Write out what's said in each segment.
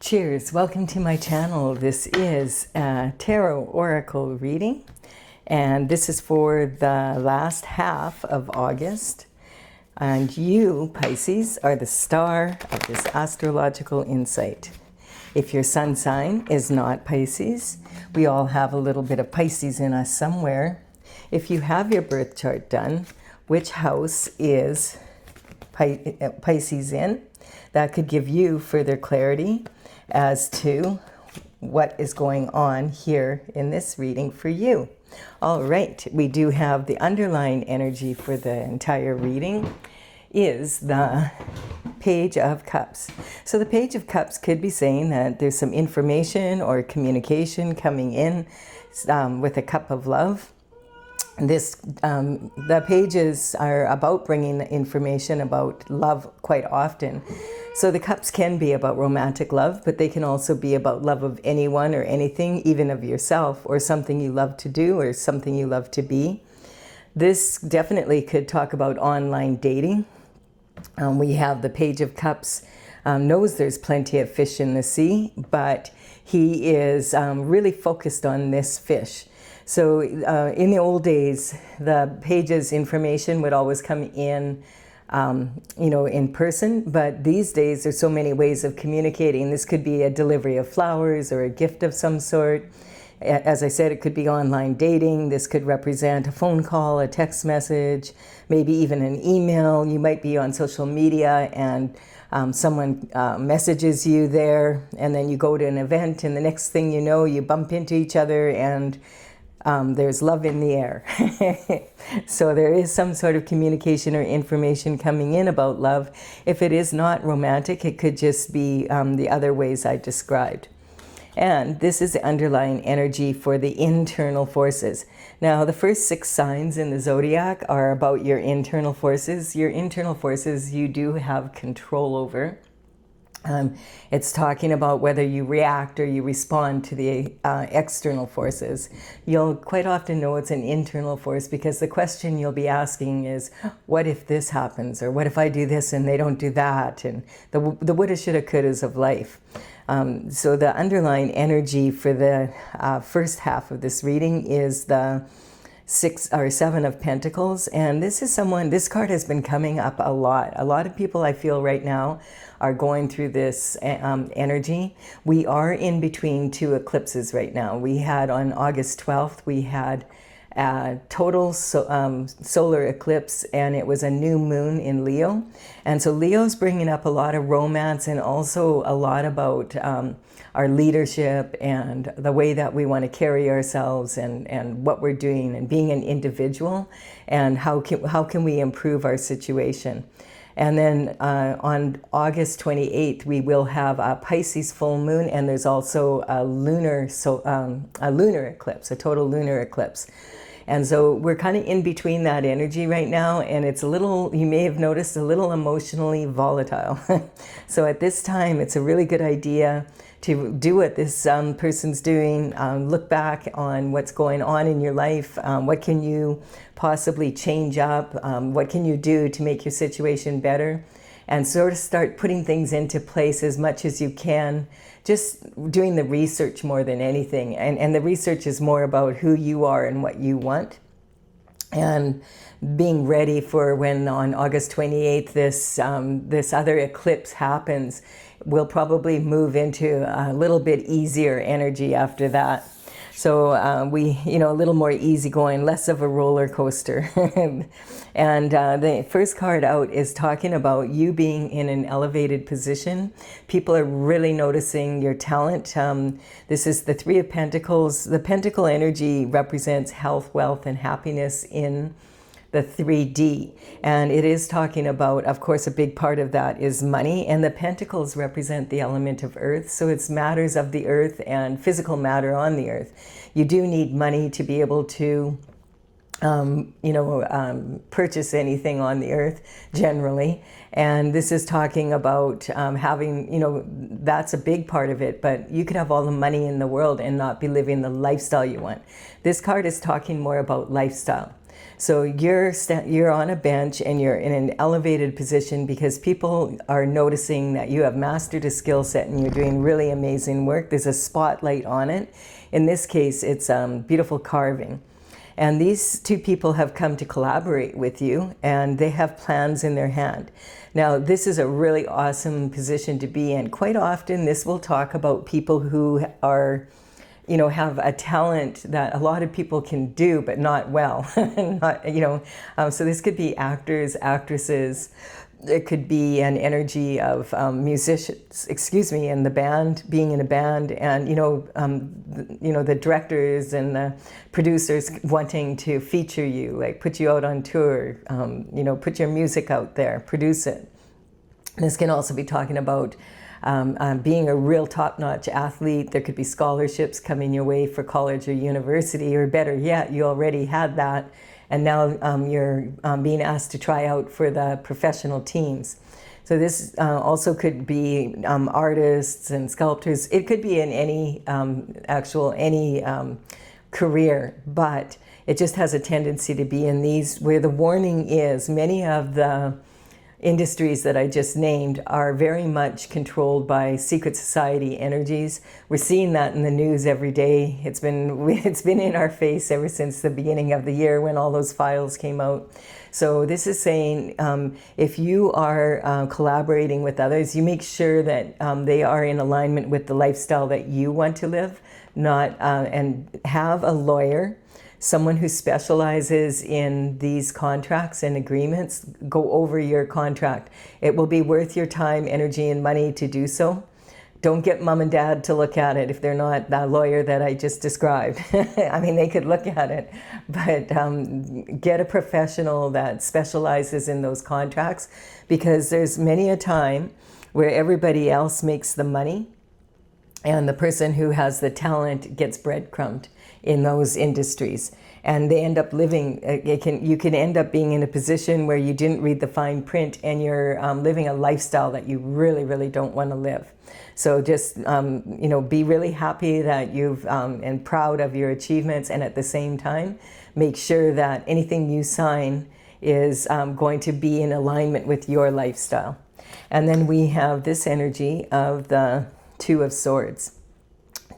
Cheers, welcome to my channel. This is a tarot oracle reading, and this is for the last half of August. And you, Pisces, are the star of this astrological insight. If your sun sign is not Pisces, we all have a little bit of Pisces in us somewhere. If you have your birth chart done, which house is Pisces in? That could give you further clarity as to what is going on here in this reading for you. All right, we do have the underlying energy for the entire reading is the Page of Cups. So the Page of Cups could be saying that there's some information or communication coming in with a cup of love. The pages are about bringing information about love quite often. So the cups can be about romantic love, but they can also be about love of anyone or anything, even of yourself, or something you love to do or something you love to be. This definitely could talk about online dating. We have the Page of Cups, knows there's plenty of fish in the sea, but he is really focused on this fish. So in the old days, the page's information would always come in, in person, but these days there's so many ways of communicating. This could be a delivery of flowers or a gift of some sort. As I said, it could be online dating. This could represent a phone call, a text message, maybe even an email. You might be on social media and someone messages you there, and then you go to an event, and the next thing you know, you bump into each other and there's love in the air. So there is some sort of communication or information coming in about love. If it is not romantic, it could just be the other ways I described. And this is the underlying energy for the internal forces. Now, the first 6 signs in the zodiac are about your internal forces. Your internal forces you do have control over. It's talking about whether you react or you respond to the external forces. You'll quite often know it's an internal force because the question you'll be asking is, what if this happens? Or what if I do this and they don't do that? And the woulda, shoulda, couldas of life. So the underlying energy for the first half of this reading is the 7 of Pentacles, and this card has been coming up a lot. A lot of people I feel right now are going through this energy. We are in between 2 eclipses right now. We had on August 12th, we had a total solar eclipse, and it was a new moon in Leo. And so Leo's bringing up a lot of romance and also a lot about our leadership and the way that we want to carry ourselves and what we're doing and being an individual and how can we improve our situation. And then on August 28th, we will have a Pisces full moon, and there's also a lunar eclipse, a total lunar eclipse. And so we're kind of in between that energy right now, and it's a little, you may have noticed, a little emotionally volatile. So at this time, it's a really good idea to do what this person's doing, look back on what's going on in your life, what can you possibly change up, what can you do to make your situation better, and sort of start putting things into place as much as you can, just doing the research more than anything. And the research is more about who you are and what you want, and being ready for when on August 28th this other eclipse happens. We'll probably move into a little bit easier energy after that. So a little more easygoing, less of a roller coaster. And the first card out is talking about you being in an elevated position. People are really noticing your talent. This is the 3 of Pentacles. The Pentacle energy represents health, wealth, and happiness in the 3D. And it is talking about, of course, a big part of that is money. And the Pentacles represent the element of earth. So it's matters of the earth and physical matter on the earth. You do need money to be able to purchase anything on the earth generally. And this is talking about having, that's a big part of it, but you could have all the money in the world and not be living the lifestyle you want. This card is talking more about lifestyle. So you're on a bench and you're in an elevated position because people are noticing that you have mastered a skill set and you're doing really amazing work. There's a spotlight on it. In this case, it's beautiful carving. And these two people have come to collaborate with you, and they have plans in their hand. Now, this is a really awesome position to be in. Quite often, this will talk about people who are, have a talent that a lot of people can do, but not well. So this could be actors, actresses. It could be an energy of musicians, in the band, being in a band, and the directors and the producers wanting to feature you, like put you out on tour, put your music out there, produce it. This can also be talking about being a real top-notch athlete. There could be scholarships coming your way for college or university, or better yet, you already had that. And now you're being asked to try out for the professional teams. So this also could be artists and sculptors. It could be in any career, but it just has a tendency to be in these where the warning is. Many of the industries that I just named are very much controlled by secret society energies. We're seeing that in the news every day. It's been in our face ever since the beginning of the year when all those files came out. So this is saying if you are collaborating with others, you make sure that they are in alignment with the lifestyle that you want to live, and have a lawyer, someone who specializes in these contracts and agreements, go over your contract. It will be worth your time, energy, and money to do so. Don't get mom and dad to look at it if they're not the lawyer that I just described. I mean, they could look at it, but get a professional that specializes in those contracts, because there's many a time where everybody else makes the money and the person who has the talent gets breadcrumbed in those industries, and they end up living. You can end up being in a position where you didn't read the fine print, and you're living a lifestyle that you really, really don't want to live. So just be really happy that you've and proud of your achievements, and at the same time, make sure that anything you sign is going to be in alignment with your lifestyle. And then we have this energy of the Two of Swords.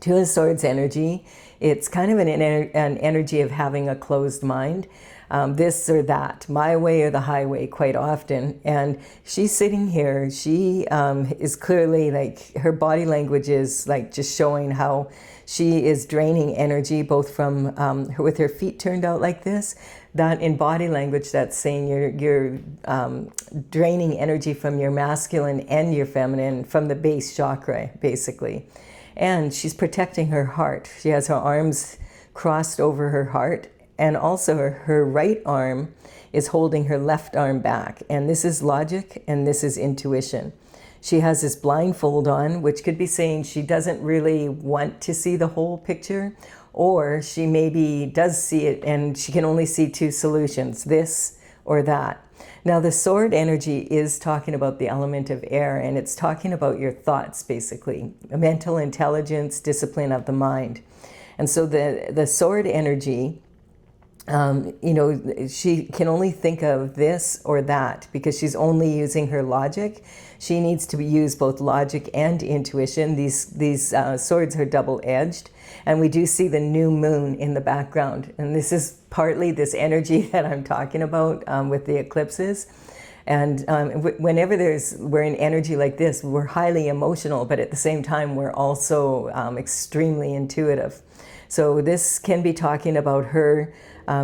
Two of Swords energy. It's kind of an energy of having a closed mind, this or that, my way or the highway quite often. And she's sitting here, she is clearly like, her body language is like just showing how she is draining energy, both from with her feet turned out like this. That in body language, that's saying you're draining energy from your masculine and your feminine, from the base chakra, basically. And she's protecting her heart. She has her arms crossed over her heart, and also her right arm is holding her left arm back. And this is logic, and this is intuition. She has this blindfold on, which could be saying she doesn't really want to see the whole picture, or she maybe does see it and she can only see two solutions, this or that. Now, the sword energy is talking about the element of air, and it's talking about your thoughts, basically, mental intelligence, discipline of the mind. And so the sword energy, she can only think of this or that because she's only using her logic. She needs to use both logic and intuition. These swords are double-edged. And we do see the new moon in the background. And this is partly this energy that I'm talking about with the eclipses. And whenever we're in energy like this, we're highly emotional, but at the same time, we're also extremely intuitive. So this can be talking about her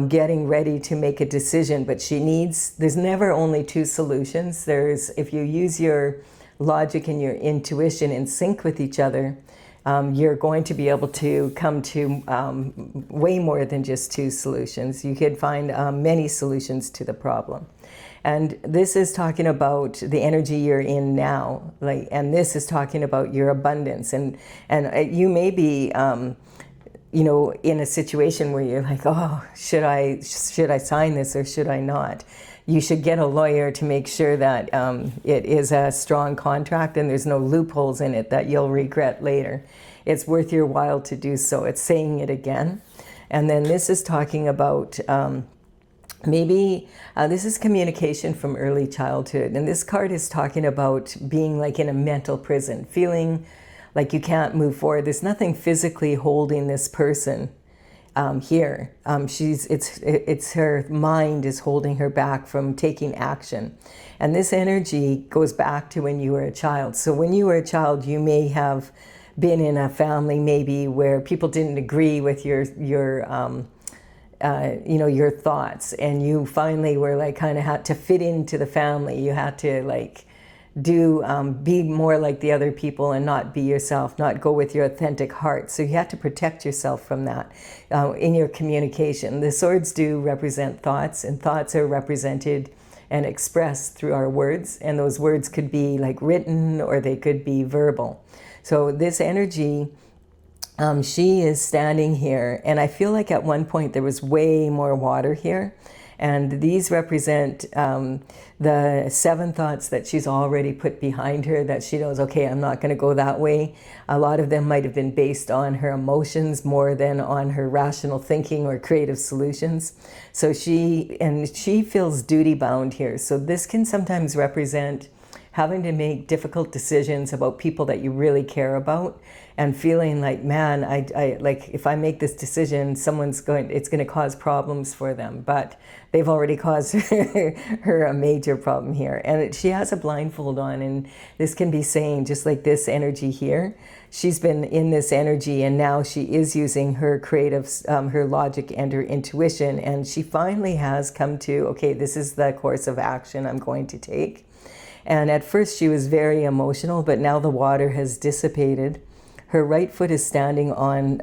getting ready to make a decision, but there's never only two solutions. If you use your logic and your intuition in sync with each other, you're going to be able to come to way more than just two solutions. You could find many solutions to the problem. And this is talking about the energy you're in now, and this is talking about your abundance. And you may be, in a situation where you're like, oh, should I sign this or should I not? You should get a lawyer to make sure that it is a strong contract and there's no loopholes in it that you'll regret later. It's worth your while to do so. It's saying it again. And then this is talking about maybe this is communication from early childhood. And this card is talking about being like in a mental prison, feeling like you can't move forward. There's nothing physically holding this person here. It's her mind is holding her back from taking action. And this energy goes back to when you were a child. So when you were a child, you may have been in a family maybe where people didn't agree with your thoughts, and you finally were like kind of had to fit into the family. You had to like be more like the other people and not be yourself, not go with your authentic heart. So you had to protect yourself from that in your communication. The swords do represent thoughts, and thoughts are represented and expressed through our words, and those words could be like written or they could be verbal. So this energy, she is standing here, and I feel like at one point there was way more water here, and these represent the 7 thoughts that she's already put behind her, that she knows, okay, I'm not going to go that way. A lot of them might have been based on her emotions more than on her rational thinking or creative solutions. So she feels duty bound here. So this can sometimes represent having to make difficult decisions about people that you really care about, and feeling like, man, I like, if I make this decision, it's going to cause problems for them, but they've already caused her a major problem here. And she has a blindfold on, and this can be saying, just like this energy here, she's been in this energy, and now she is using her creative, her logic and her intuition, and she finally has come to, okay, this is the course of action I'm going to take. And at first she was very emotional, but now the water has dissipated. Her right foot is standing on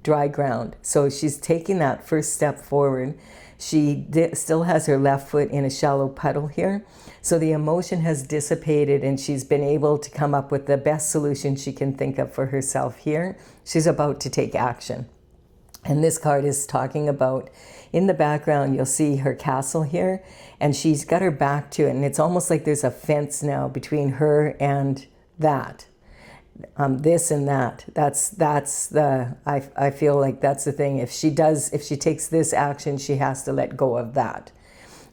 dry ground. So she's taking that first step forward. She still has her left foot in a shallow puddle here. So the emotion has dissipated, and she's been able to come up with the best solution she can think of for herself here. She's about to take action. And this card is talking about, in the background, you'll see her castle here, and she's got her back to it. And it's almost like there's a fence now between her and that, this and that. I feel like that's the thing. If she takes this action, she has to let go of that.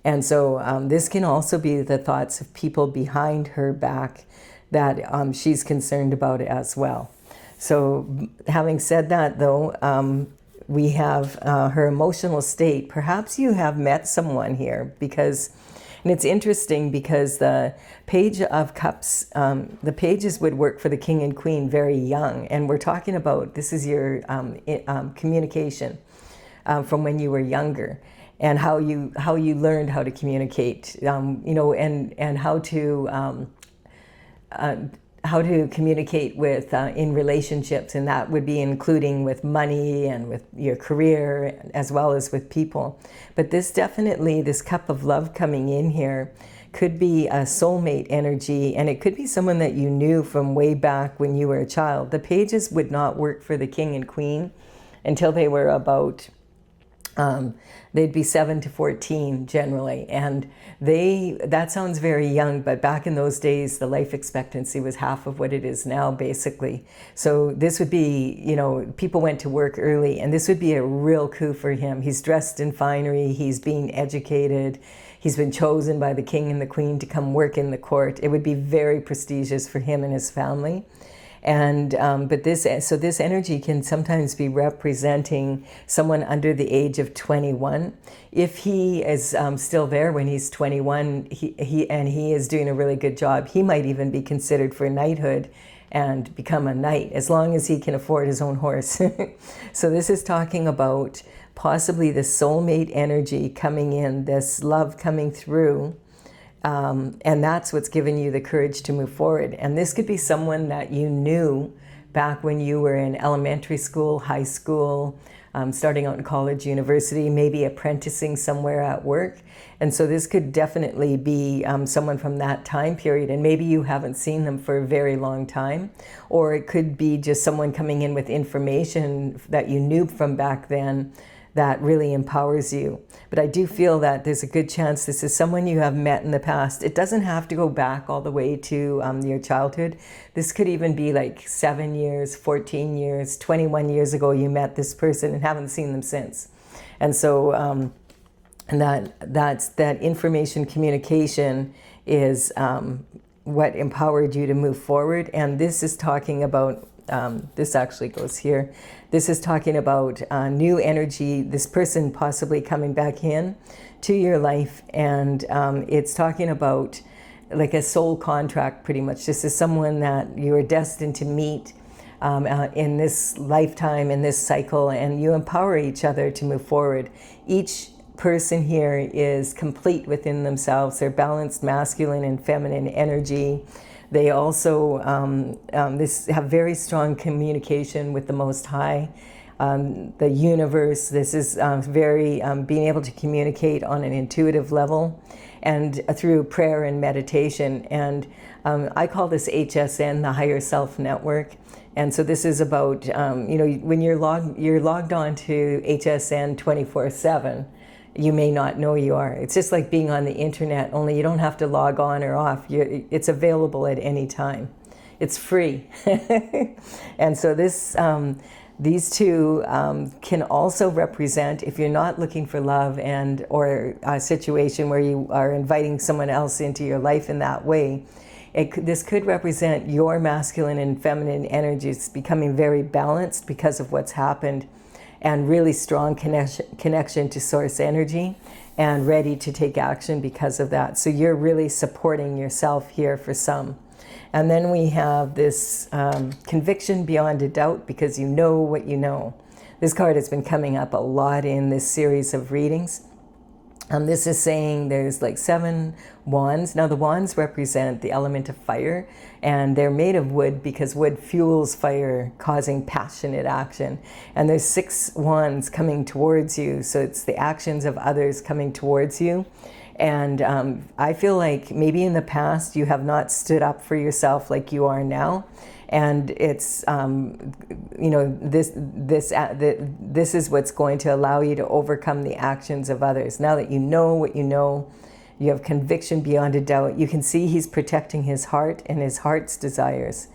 And so this can also be the thoughts of people behind her back that she's concerned about as well. So having said that, though, we have her emotional state. Perhaps you have met someone here, and it's interesting because the Page of Cups, the pages would work for the King and Queen very young. And we're talking about, this is your communication from when you were younger, and how you learned how to communicate, and how to communicate with in relationships, and that would be including with money and with your career as well as with people. But this cup of love coming in here could be a soulmate energy, and it could be someone that you knew from way back when you were a child. The pages would not work for the King and Queen until they were about they'd be 7 to 14 generally, and that sounds very young, but back in those days the life expectancy was half of what it is now, basically. So this would be, people went to work early, and this would be a real coup for him. He's dressed in finery, he's being educated, he's been chosen by the King and the Queen to come work in the court. It would be very prestigious for him and his family. And but this energy can sometimes be representing someone under the age of 21. If he is still there when he's 21, he is doing a really good job, he might even be considered for knighthood and become a knight, as long as he can afford his own horse. So this is talking about possibly the soulmate energy coming in, this love coming through. And that's what's given you the courage to move forward. And this could be someone that you knew back when you were in elementary school, high school, starting out in college, university, maybe apprenticing somewhere at work. And so this could definitely be someone from that time period, and maybe you haven't seen them for a very long time. Or it could be just someone coming in with information that you knew from back then that really empowers you. But I do feel that there's a good chance this is someone you have met in the past. It doesn't have to go back all the way to your childhood. This could even be like 7 years, 14 years, 21 years ago you met this person and haven't seen them since. And so And that information communication is what empowered you to move forward. And this is talking about, this actually goes here. This is talking about new energy, this person possibly coming back in to your life. And it's talking about like a soul contract, pretty much. This is someone that you are destined to meet in this lifetime, in this cycle, and you empower each other to move forward. Each person here is complete within themselves. They're balanced masculine and feminine energy. They also have very strong communication with the Most High, the universe. This is very being able to communicate on an intuitive level and through prayer and meditation. And I call this HSN, the Higher Self Network. And so this is about, when you're logged on to HSN 24/7, you may not know you are. It's just like being on the internet, only you don't have to log on or off. It's available at any time. It's free. And so these two can also represent, if you're not looking for love or a situation where you are inviting someone else into your life in that way, this could represent your masculine and feminine energies becoming very balanced because of what's happened, and really strong connection to source energy and ready to take action because of that. So you're really supporting yourself here for some. And then we have this conviction beyond a doubt, because you know what you know. This card has been coming up a lot in this series of readings. This is saying there's like 7 wands. Now the wands represent the element of fire, and they're made of wood because wood fuels fire, causing passionate action. And there's 6 wands coming towards you, so it's the actions of others coming towards you. And I feel like maybe in the past you have not stood up for yourself like you are now. And it's, this is what's going to allow you to overcome the actions of others. Now that you know what you know, you have conviction beyond a doubt. You can see he's protecting his heart and his heart's desires.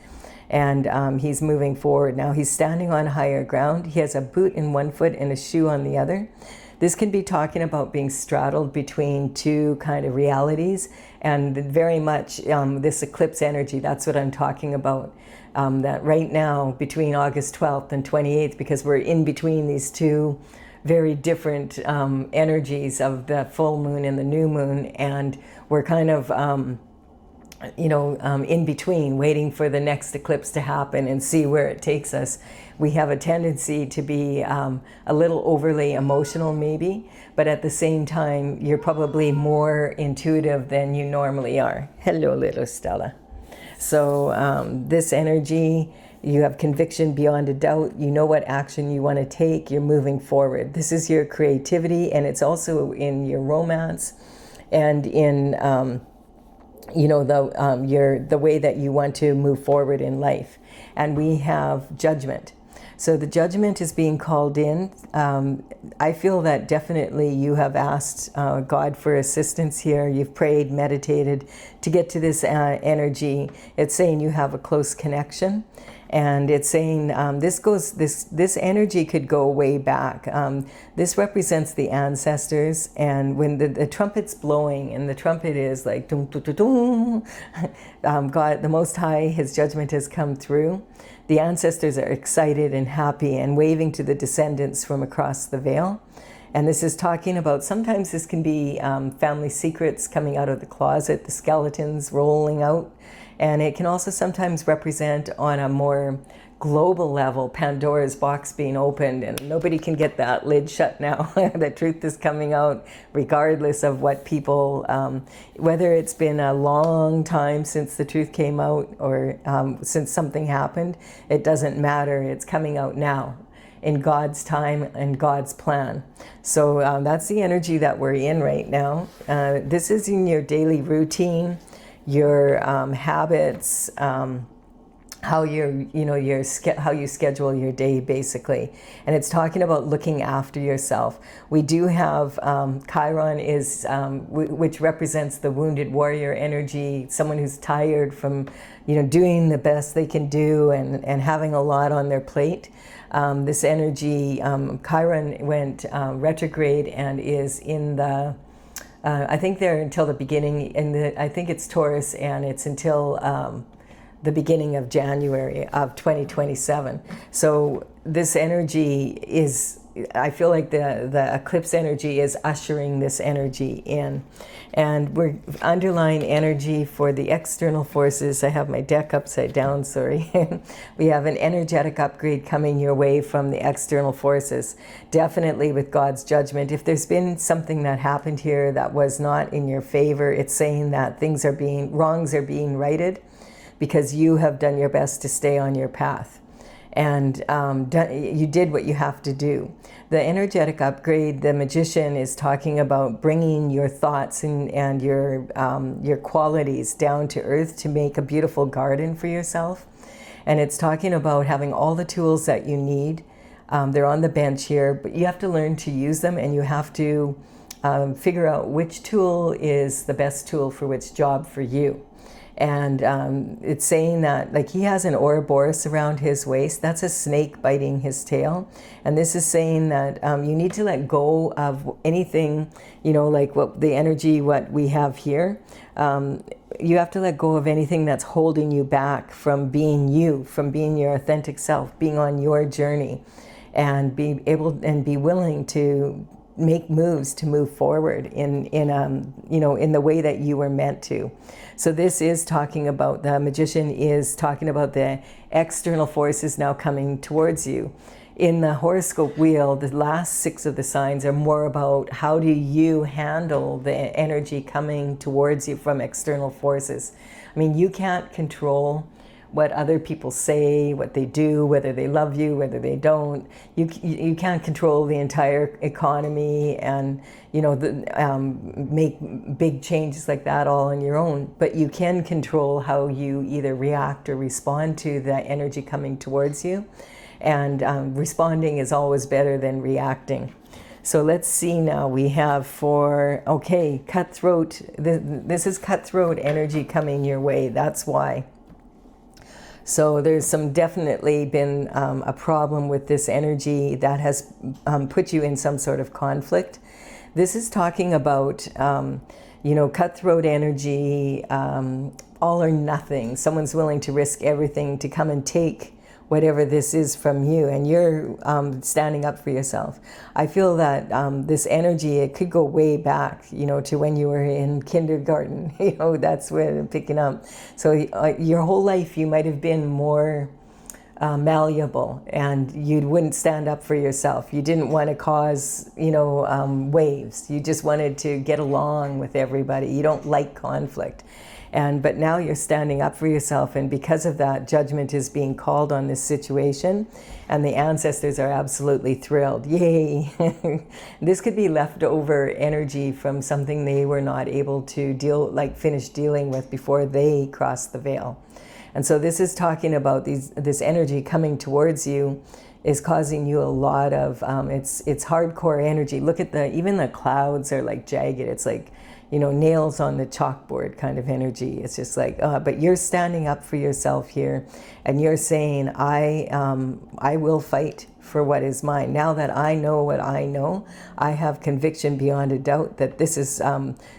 And he's moving forward. Now he's standing on higher ground. He has a boot in one foot and a shoe on the other. This can be talking about being straddled between 2 kind of realities, and very much this eclipse energy, that's what I'm talking about. That right now, between August 12th and 28th, because we're in between these 2 very different energies of the full moon and the new moon, and we're kind of in between, waiting for the next eclipse to happen and see where it takes us. We have a tendency to be a little overly emotional maybe, but at the same time, you're probably more intuitive than you normally are. Hello, little Stella. So this energy, you have conviction beyond a doubt. You know what action you want to take. You're moving forward. This is your creativity, and it's also in your romance and in the way that you want to move forward in life. And we have judgment. So the judgment is being called in. I feel that definitely you have asked God for assistance here. You've prayed, meditated to get to this energy. It's saying you have a close connection. And it's saying this energy could go way back. This represents the ancestors, and when the trumpet's blowing, and the trumpet is like dum dum dum dum, God, the Most High, His judgment has come through. The ancestors are excited and happy and waving to the descendants from across the veil. And this is talking about, sometimes this can be family secrets coming out of the closet, the skeletons rolling out. And it can also sometimes represent, on a more global level, Pandora's box being opened, and nobody can get that lid shut now. The truth is coming out regardless of what people, whether it's been a long time since the truth came out or since something happened, it doesn't matter. It's coming out now in God's time and God's plan. So that's the energy that we're in right now. This is in your daily routine, your habits, how how you schedule your day, basically. And it's talking about looking after yourself. We do have Chiron is which represents the wounded warrior energy, someone who's tired from doing the best they can do and having a lot on their plate. This energy, Chiron went retrograde and is in the I think they're until the beginning, I think it's Taurus, and it's until the beginning of January of 2027. So this energy is, I feel like the eclipse energy is ushering this energy in. And we're underlying energy for the external forces. I have my deck upside down, sorry. We have an energetic upgrade coming your way from the external forces. Definitely with God's judgment. If there's been something that happened here that was not in your favor, it's saying that wrongs are being righted, because you have done your best to stay on your path. And you did what you have to do. The energetic upgrade, the magician is talking about bringing your thoughts and your qualities down to earth to make a beautiful garden for yourself. And it's talking about having all the tools that you need. They're on the bench here, but you have to learn to use them, and you have to figure out which tool is the best tool for which job for you. And it's saying that, like, he has an Ouroboros around his waist. That's a snake biting his tail. And this is saying that you need to let go of anything, like what we have here. You have to let go of anything that's holding you back from being you, from being your authentic self, being on your journey, and be able and be willing to make moves to move forward in the way that you were meant to. So this is talking about, the magician is talking about the external forces now coming towards you. In the horoscope wheel, the last 6 of the signs are more about how do you handle the energy coming towards you from external forces. I mean, you can't control what other people say, what they do, whether they love you, whether they don't. You can't control the entire economy and make big changes like that all on your own. But you can control how you either react or respond to the energy coming towards you. And responding is always better than reacting. So let's see now. We have cutthroat. This is cutthroat energy coming your way. That's why. So there's definitely been a problem with this energy that has put you in some sort of conflict. This is talking about, cutthroat energy, all or nothing. Someone's willing to risk everything to come and take whatever this is from you, and you're standing up for yourself. I feel that this energy, it could go way back, to when you were in kindergarten. That's where I'm picking up. So your whole life you might have been more malleable, and you wouldn't stand up for yourself. You didn't want to cause, waves. You just wanted to get along with everybody. You don't like conflict. But now you're standing up for yourself, and because of that, judgment is being called on this situation, and the ancestors are absolutely thrilled. Yay! This could be leftover energy from something they were not able to finish dealing with before they crossed the veil. And so this is talking about this energy coming towards you is causing you a lot of, it's hardcore energy. Look at even the clouds are like jagged. It's like, nails on the chalkboard kind of energy. It's just like, but you're standing up for yourself here, and you're saying, I will fight for what is mine. Now that I know what I know, I have conviction beyond a doubt that this is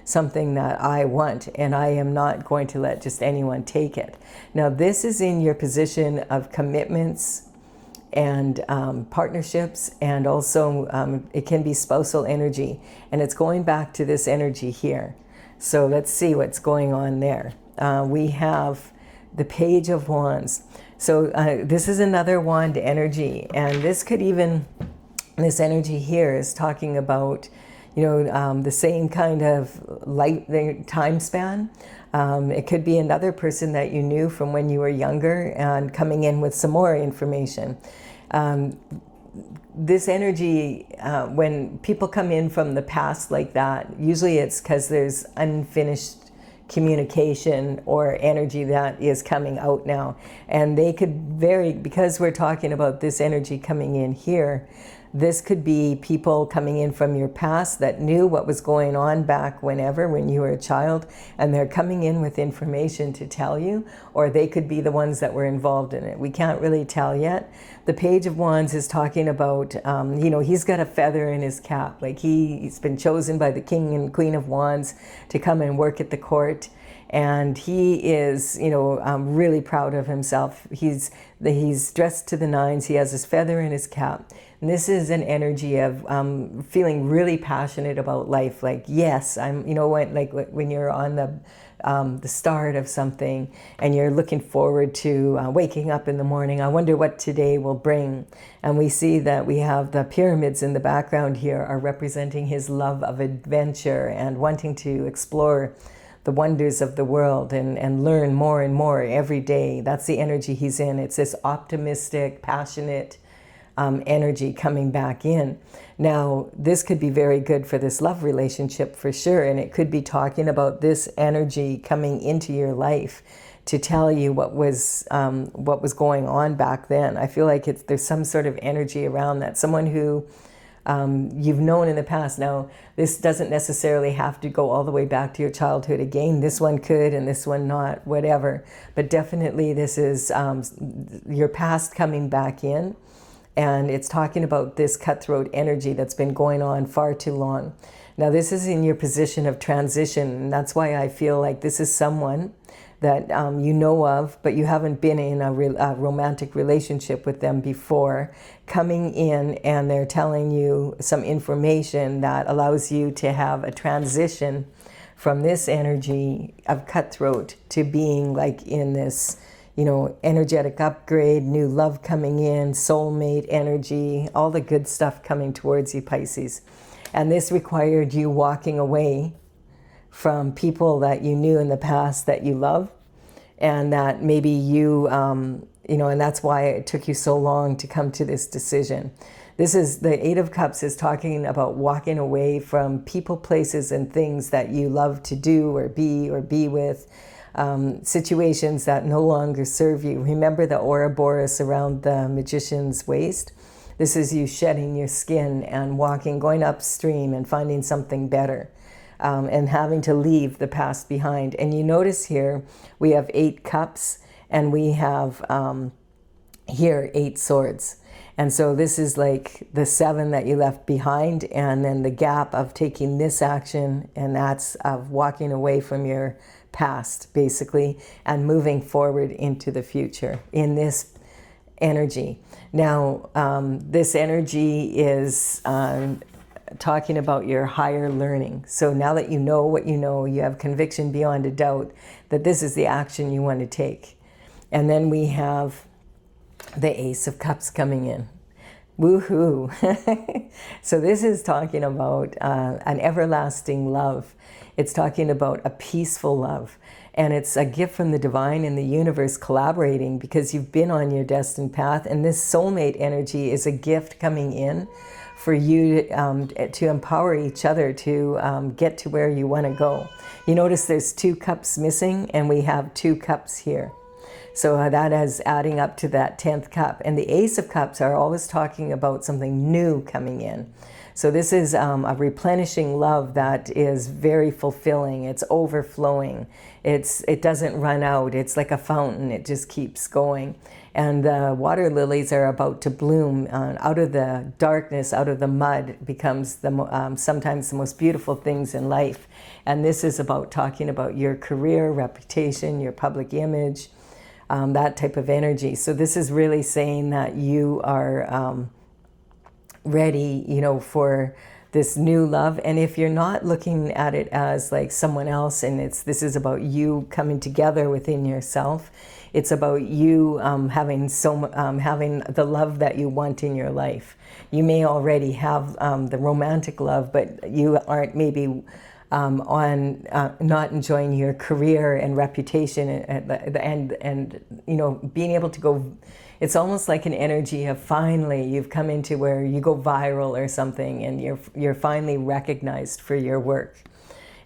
something that I want, and I am not going to let just anyone take it. Now, this is in your position of commitments and partnerships, and also it can be spousal energy, and it's going back to this energy here. So let's see what's going on there. We have the Page of Wands. So this is another wand energy, and this energy here is talking about the same kind of time span. It could be another person that you knew from when you were younger and coming in with some more information. This energy, when people come in from the past like that, usually it's because there's unfinished communication or energy that is coming out now. And they could vary, because we're talking about this energy coming in here. This could be people coming in from your past that knew what was going on back when you were a child, and they're coming in with information to tell you, or they could be the ones that were involved in it. We can't really tell yet. The Page of Wands is talking about, he's got a feather in his cap. Like he's been chosen by the King and Queen of Wands to come and work at the court. And he is, really proud of himself. He's dressed to the nines. He has his feather in his cap. And this is an energy of feeling really passionate about life. Like, yes, when you're on the start of something and you're looking forward to waking up in the morning. I wonder what today will bring. And we see that we have the pyramids in the background here are representing his love of adventure and wanting to explore the wonders of the world and learn more and more every day. That's the energy he's in. It's this optimistic, passionate energy coming back in. Now, this could be very good for this love relationship for sure, and it could be talking about this energy coming into your life to tell you what was going on back then. I feel like there's some sort of energy around that. Someone who you've known in the past. Now, this doesn't necessarily have to go all the way back to your childhood again. This one could and this one not, whatever. But definitely this is your past coming back in. And it's talking about this cutthroat energy that's been going on far too long. Now, this is in your position of transition. And that's why I feel like this is someone that you know of, but you haven't been in a romantic relationship with them before, coming in, and they're telling you some information that allows you to have a transition from this energy of cutthroat to being like in this, energetic upgrade, new love coming in, soulmate energy, all the good stuff coming towards you, Pisces. And this required you walking away from people that you knew in the past that you love, and that maybe you, and that's why it took you so long to come to this decision. This is the Eight of Cups is talking about walking away from people, places, and things that you love to do or be with, situations that no longer serve you. Remember the Ouroboros around the magician's waist? This is you shedding your skin and going upstream and finding something better. And having to leave the past behind. And you notice here we have 8 cups and we have here 8 swords. And so this is like the 7 that you left behind, and then the gap of taking this action, and that's of walking away from your past basically and moving forward into the future in this energy. Now this energy is talking about your higher learning. So now that you know what you know, you have conviction beyond a doubt that this is the action you want to take. And then we have the Ace of Cups coming in. Woohoo! So this is talking about an everlasting love. It's talking about a peaceful love. And it's a gift from the divine and the universe collaborating because you've been on your destined path. And this soulmate energy is a gift coming in for you to empower each other to get to where you want to go. You notice there's 2 cups missing, and we have 2 cups here. So that is adding up to that 10th cup. And the Ace of Cups are always talking about something new coming in. So this is a replenishing love that is very fulfilling. It's overflowing. It doesn't run out. It's like a fountain. It just keeps going. And the water lilies are about to bloom. Out of the darkness, out of the mud, becomes sometimes the most beautiful things in life. And this is about talking about your career, reputation, your public image, that type of energy. So this is really saying that you are ready, for this new love. And if you're not looking at it as like someone else, and this is about you coming together within yourself, it's about you having the love that you want in your life. You may already have the romantic love, but you aren't maybe not enjoying your career and reputation and being able to go. It's almost like an energy of finally you've come into where you go viral or something, and you're finally recognized for your work.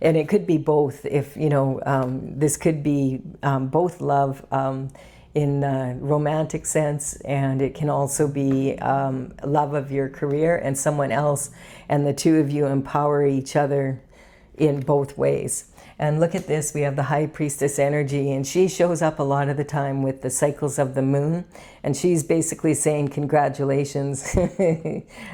And it could be both. If, this could be both love in a romantic sense, and it can also be love of your career and someone else, and the two of you empower each other in both ways. And look at this, we have the High Priestess energy, and she shows up a lot of the time with the cycles of the moon, and she's basically saying congratulations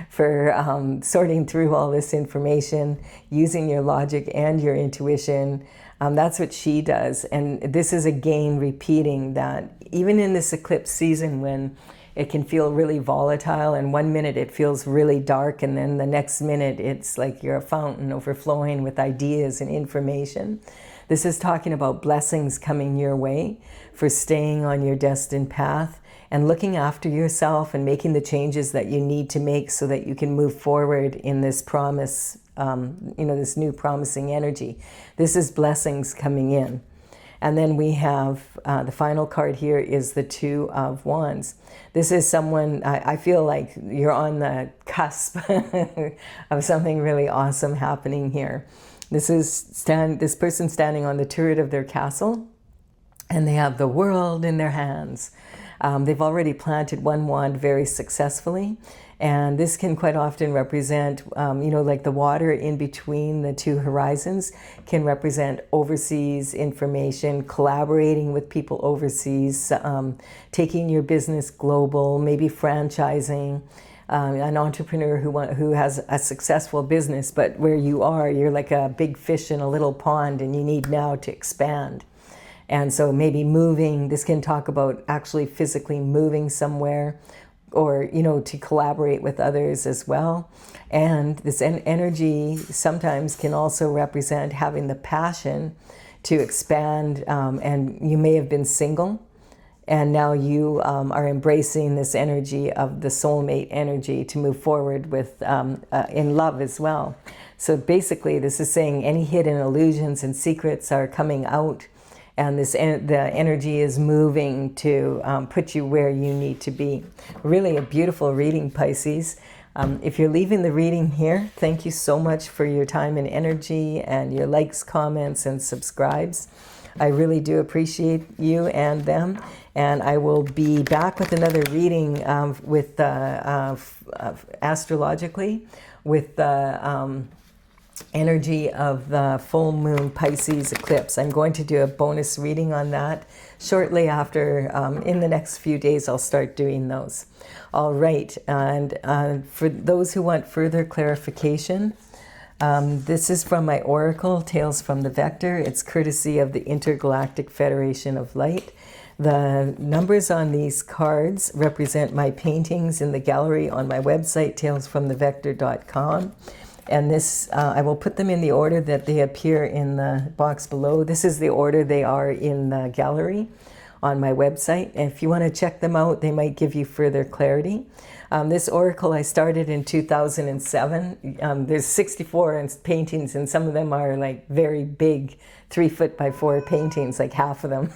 for sorting through all this information, using your logic and your intuition. That's what she does, and this is again repeating that even in this eclipse season, when it can feel really volatile, and 1 minute it feels really dark, and then the next minute it's like you're a fountain overflowing with ideas and information. This is talking about blessings coming your way for staying on your destined path and looking after yourself and making the changes that you need to make so that you can move forward in this promise, this new promising energy. This is blessings coming in. And then we have the final card here is the Two of Wands. This is someone, I feel like you're on the cusp of something really awesome happening here. This is this person standing on the turret of their castle, and they have the world in their hands. They've already planted one wand very successfully. And this can quite often represent, like the water in between the two horizons can represent overseas information, collaborating with people overseas, taking your business global, maybe franchising, an entrepreneur who has a successful business, but where you are, you're like a big fish in a little pond and you need now to expand. And so maybe moving, this can talk about actually physically moving somewhere, or, to collaborate with others as well. And this energy sometimes can also represent having the passion to expand, and you may have been single, and now you are embracing this energy of the soulmate energy to move forward with in love as well. So basically this is saying any hidden illusions and secrets are coming out, and the energy is moving to put you where you need to be. Really a beautiful reading, Pisces. If you're leaving the reading here, thank you so much for your time and energy and your likes, comments, and subscribes. I really do appreciate you and them. And I will be back with another reading with astrologically with the energy of the full moon Pisces eclipse. I'm going to do a bonus reading on that shortly after. In the next few days I'll start doing those. All right, and for those who want further clarification, this is from my oracle, Tales from the Vector. It's courtesy of the Intergalactic Federation of Light. The numbers on these cards represent my paintings in the gallery on my website, talesfromthevector.com. And this, I will put them in the order that they appear in the box below. This is the order they are in the gallery on my website. And if you want to check them out, they might give you further clarity. This oracle I started in 2007. There's 64 paintings, and some of them are like very big 3-foot-by-4 paintings, like half of them.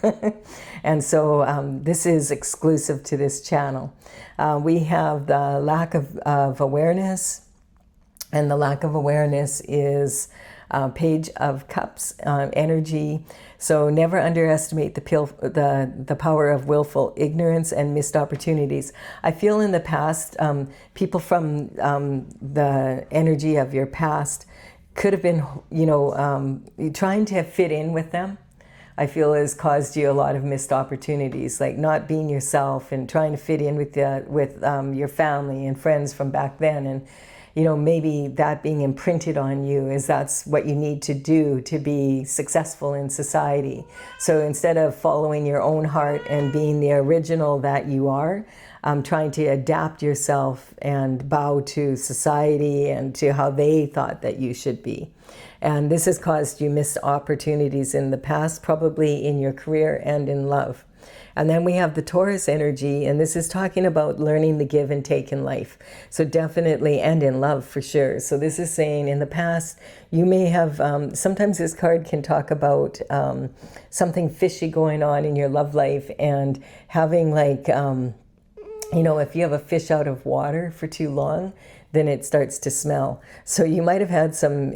And so this is exclusive to this channel. We have the lack of awareness. And the lack of awareness is Page of Cups energy. So never underestimate the power of willful ignorance and missed opportunities. I feel in the past, people from the energy of your past could have been, trying to fit in with them. I feel has caused you a lot of missed opportunities, like not being yourself and trying to fit in with your family and friends from back then. And maybe that being imprinted on you is that's what you need to do to be successful in society. So instead of following your own heart and being the original that you are, trying to adapt yourself and bow to society and to how they thought that you should be. And this has caused you missed opportunities in the past, probably in your career and in love. And then we have the Taurus energy, and this is talking about learning the give and take in life. So definitely, and in love for sure. So this is saying in the past, you may have, sometimes this card can talk about something fishy going on in your love life, and having like, if you have a fish out of water for too long, then it starts to smell. So you might have had some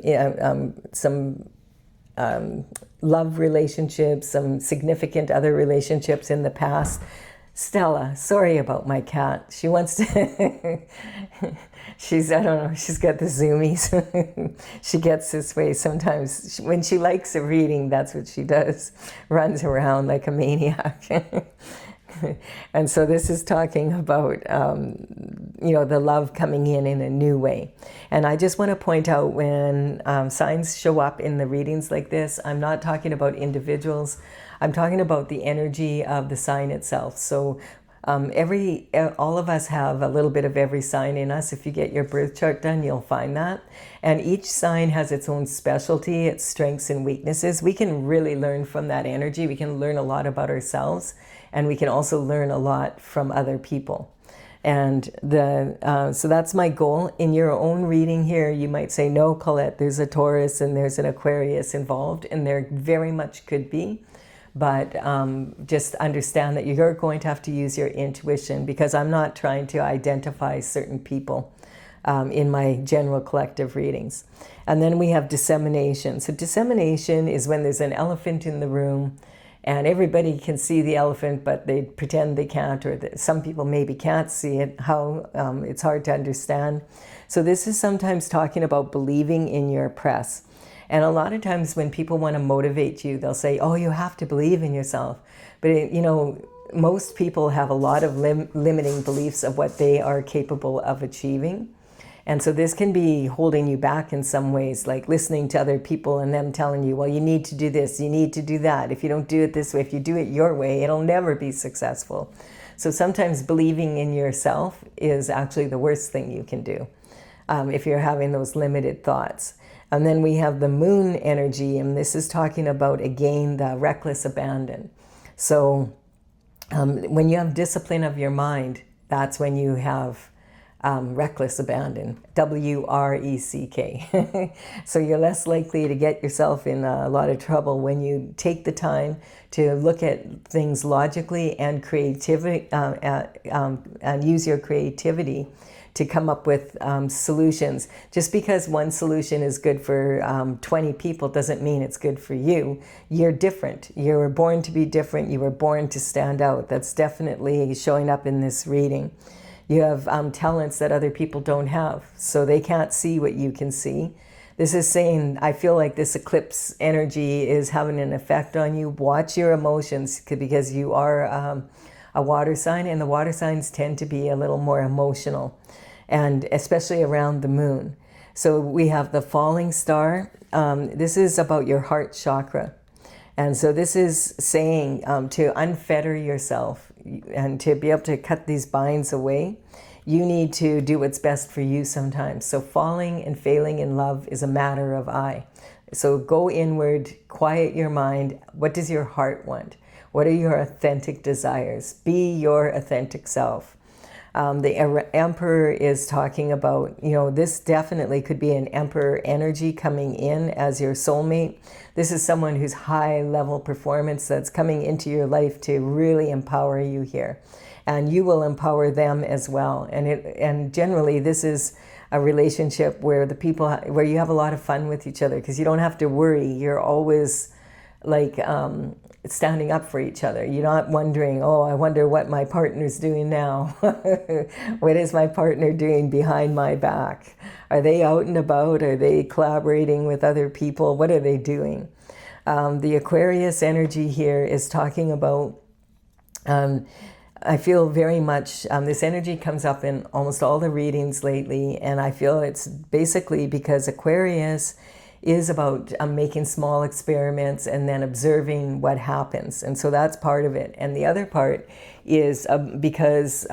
love relationships, some significant other relationships in the past. Stella, sorry about my cat. She wants to, I don't know, she's got the zoomies. She gets this way sometimes. When she likes a reading, that's what she does. Runs around like a maniac. And so this is talking about, the love coming in a new way. And I just want to point out when signs show up in the readings like this, I'm not talking about individuals. I'm talking about the energy of the sign itself. So all of us have a little bit of every sign in us. If you get your birth chart done, you'll find that. And each sign has its own specialty, its strengths and weaknesses. We can really learn from that energy. We can learn a lot about ourselves, and we can also learn a lot from other people. And so that's my goal. In your own reading here, you might say, no, Colette, there's a Taurus and there's an Aquarius involved, and there very much could be. But just understand that you're going to have to use your intuition, because I'm not trying to identify certain people in my general collective readings. And then we have dissemination. So dissemination is when there's an elephant in the room and everybody can see the elephant, but they pretend they can't, or some people maybe can't see it, how it's hard to understand. So this is sometimes talking about believing in your press. And a lot of times when people want to motivate you, they'll say, oh, you have to believe in yourself. But, most people have a lot of limiting beliefs of what they are capable of achieving. And so this can be holding you back in some ways, like listening to other people and them telling you, well, you need to do this, you need to do that. If you don't do it this way, if you do it your way, it'll never be successful. So sometimes believing in yourself is actually the worst thing you can do if you're having those limited thoughts. And then we have the moon energy, and this is talking about, again, the reckless abandon. So when you have discipline of your mind, that's when you have reckless abandon, W-R-E-C-K. So you're less likely to get yourself in a lot of trouble when you take the time to look at things logically and creativity, and use your creativity to come up with solutions. Just because one solution is good for 20 people doesn't mean it's good for you. You're different. You were born to be different. You were born to stand out. That's definitely showing up in this reading. You have talents that other people don't have, so they can't see what you can see. This is saying, I feel like this eclipse energy is having an effect on you. Watch your emotions, because you are a water sign, and the water signs tend to be a little more emotional, and especially around the moon. So we have the falling star. This is about your heart chakra. And so this is saying to unfetter yourself and to be able to cut these binds away, you need to do what's best for you sometimes. So falling and failing in love is a matter of I. So go inward, quiet your mind. What does your heart want? What are your authentic desires? Be your authentic self. The Emperor is talking about, this definitely could be an Emperor energy coming in as your soulmate. This is someone who's high level performance that's coming into your life to really empower you here. And you will empower them as well. And generally this is a relationship where where you have a lot of fun with each other, because you don't have to worry. You're always like standing up for each other. You're not wondering, oh, I wonder what my partner's doing now. What is my partner doing behind my back? Are they out and about? Are they collaborating with other people? What are they doing? The Aquarius energy here is talking about, I feel very much, this energy comes up in almost all the readings lately, and I feel it's basically because Aquarius is about making small experiments and then observing what happens. And so that's part of it. And the other part is because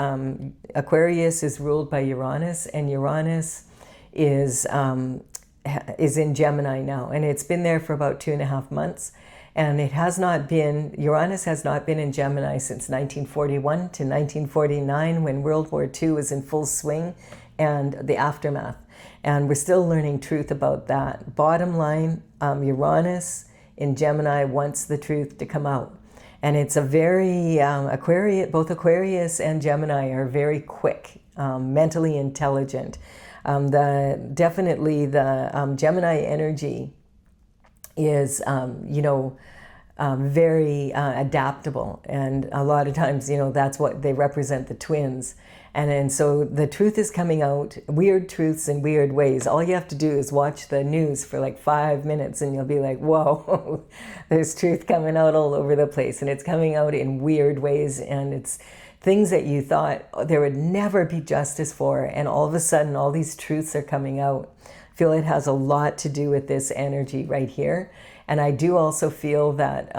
Aquarius is ruled by Uranus, and Uranus is in Gemini now. And it's been there for about 2.5 months. And Uranus has not been in Gemini since 1941 to 1949, when World War II was in full swing and the aftermath. And we're still learning truth about that. Bottom line, Uranus in Gemini wants the truth to come out. And it's a very, both Aquarius and Gemini are very quick, mentally intelligent. Definitely the Gemini energy is, very adaptable. And a lot of times, that's what they represent, the twins. And so the truth is coming out, weird truths in weird ways. All you have to do is watch the news for like 5 minutes and you'll be like, whoa, there's truth coming out all over the place. And it's coming out in weird ways. And it's things that you thought there would never be justice for. And all of a sudden, all these truths are coming out. I feel it has a lot to do with this energy right here. And I do also feel that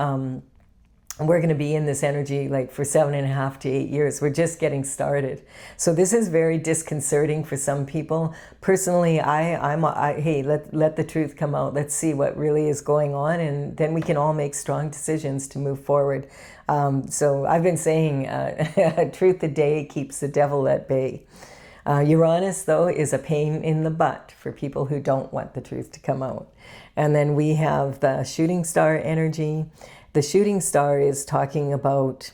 we're going to be in this energy like for 7.5 to 8 years. We're just getting started. So this is very disconcerting for some people. Personally, hey, let the truth come out. Let's see what really is going on, and then we can all make strong decisions to move forward. So I've been saying, truth a day keeps the devil at bay. Uranus, though, is a pain in the butt for people who don't want the truth to come out. And then we have the shooting star energy. The shooting star is talking about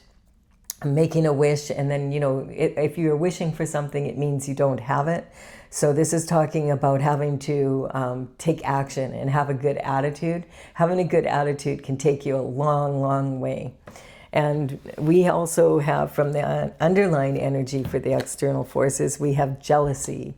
making a wish, and then, if you're wishing for something, it means you don't have it. So this is talking about having to take action and have a good attitude. Having a good attitude can take you a long, long way. And we also have, from the underlying energy for the external forces, we have jealousy.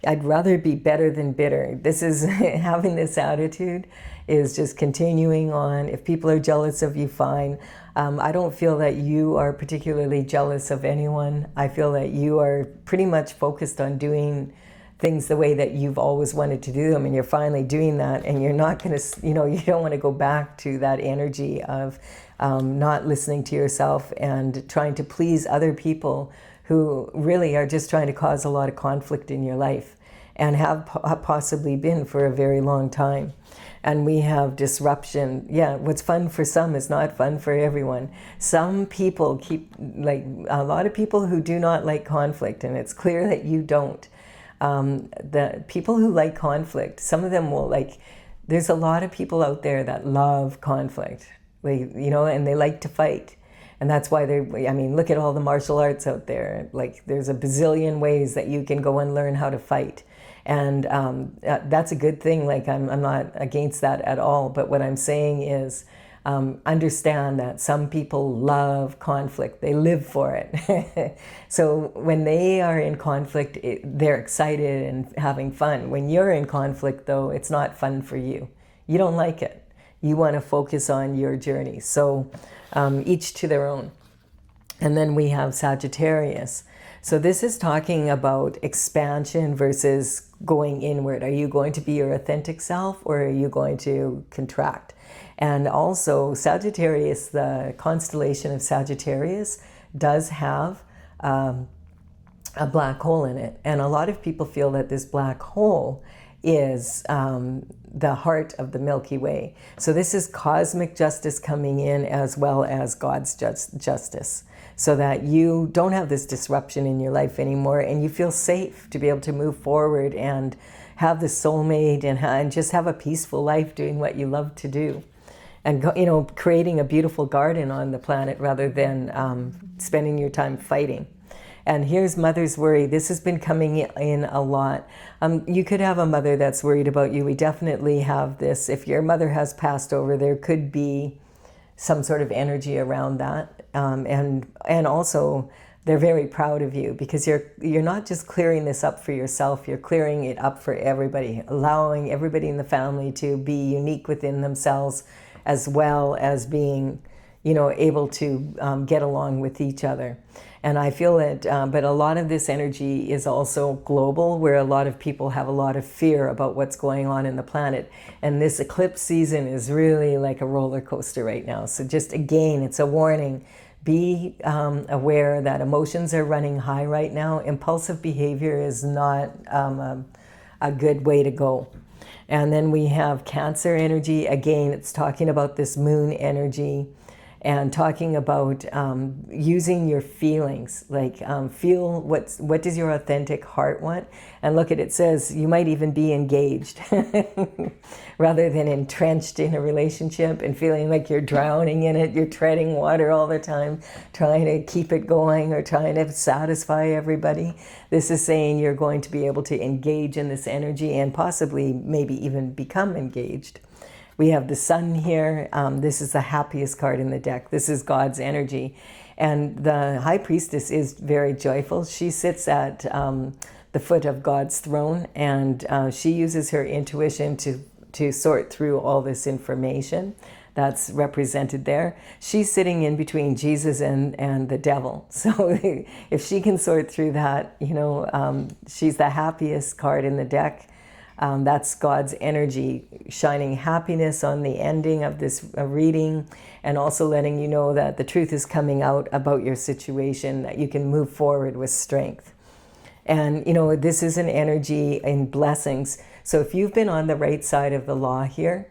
I'd rather be better than bitter. This is having this attitude is just continuing on. If people are jealous of you, fine. I don't feel that you are particularly jealous of anyone. I feel that you are pretty much focused on doing things the way that you've always wanted to do them, and you're finally doing that, and you're not going to, you don't want to go back to that energy of not listening to yourself and trying to please other people who really are just trying to cause a lot of conflict in your life and have possibly been for a very long time. And we have disruption. Yeah, what's fun for some is not fun for everyone. Some people a lot of people who do not like conflict, and it's clear that you don't. The people who like conflict, some of them will there's a lot of people out there that love conflict, and they like to fight. And that's why look at all the martial arts out there. There's a bazillion ways that you can go and learn how to fight. And that's a good thing. I'm not against that at all. But what I'm saying is understand that some people love conflict. They live for it. So when they are in conflict, they're excited and having fun. When you're in conflict, though, it's not fun for you. You don't like it. You want to focus on your journey. So each to their own. And then we have Sagittarius. So this is talking about expansion versus going inward. Are you going to be your authentic self, or are you going to contract? And also Sagittarius, the constellation of Sagittarius, does have a black hole in it. And a lot of people feel that this black hole is the heart of the Milky Way. So this is cosmic justice coming in, as well as God's justice, so that you don't have this disruption in your life anymore, and you feel safe to be able to move forward and have the soulmate and just have a peaceful life doing what you love to do. And creating a beautiful garden on the planet rather than spending your time fighting. And here's mother's worry. This has been coming in a lot. You could have a mother that's worried about you. We definitely have this. If your mother has passed over, there could be some sort of energy around that. And also, they're very proud of you, because you're not just clearing this up for yourself, you're clearing it up for everybody, allowing everybody in the family to be unique within themselves, as well as being, able to get along with each other. And I feel that, but a lot of this energy is also global, where a lot of people have a lot of fear about what's going on in the planet. And this eclipse season is really like a roller coaster right now. So just again, it's a warning. Be aware that emotions are running high right now. Impulsive behavior is not a good way to go. And then we have Cancer energy. Again, it's talking about this moon energy and talking about using your feelings. Feel what does your authentic heart want? And look, it says you might even be engaged rather than entrenched in a relationship and feeling like you're drowning in it. You're treading water all the time, trying to keep it going or trying to satisfy everybody. This is saying you're going to be able to engage in this energy and possibly maybe even become engaged. We have the sun here. This is the happiest card in the deck. This is God's energy. And the High Priestess is very joyful. She sits at the foot of God's throne, and she uses her intuition to sort through all this information that's represented there. She's sitting in between Jesus and the devil. So if she can sort through that, you know, she's the happiest card in the deck. That's God's energy, shining happiness on the ending of this reading, and also letting you know that the truth is coming out about your situation, that you can move forward with strength. And, you know, this is an energy in blessings. So if you've been on the right side of the law here,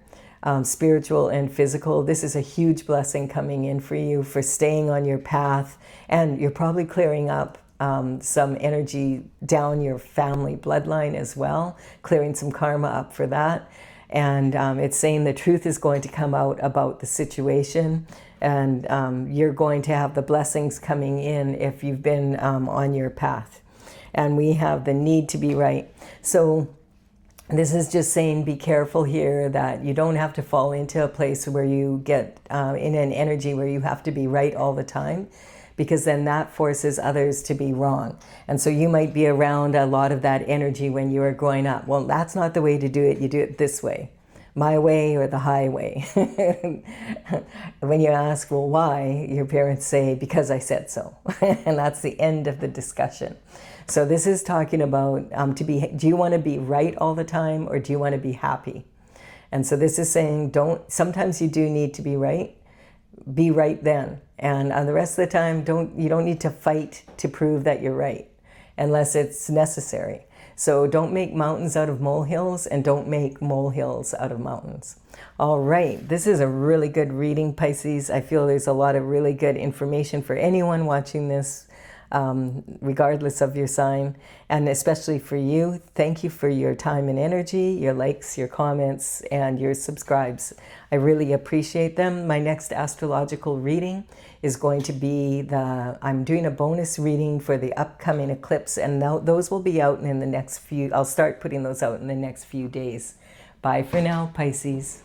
spiritual and physical, this is a huge blessing coming in for you for staying on your path. And you're probably clearing up some energy down your family bloodline as well, clearing some karma up for that. And it's saying the truth is going to come out about the situation, and you're going to have the blessings coming in if you've been on your path. And we have the need to be right. So this is just saying be careful here, that you don't have to fall into a place where you get in an energy where you have to be right all the time, because then that forces others to be wrong. And so you might be around a lot of that energy when you were growing up. Well, that's not the way to do it. You do it this way, my way or the highway. When you ask, well, why? Your parents say, because I said so. And that's the end of the discussion. So this is talking about do you want to be right all the time, or do you want to be happy? And so this is saying sometimes you do need to be right. Be right then. And the rest of the time, you don't need to fight to prove that you're right unless it's necessary. So don't make mountains out of molehills, and don't make molehills out of mountains. All right, this is a really good reading, Pisces. I feel there's a lot of really good information for anyone watching this, regardless of your sign, and especially for you. Thank you for your time and energy, your likes, your comments, and your subscribes. I really appreciate them. My next astrological reading is going to be I'm doing a bonus reading for the upcoming eclipse, and those will be out in the next I'll start putting those out in the next few days. Bye for now, Pisces.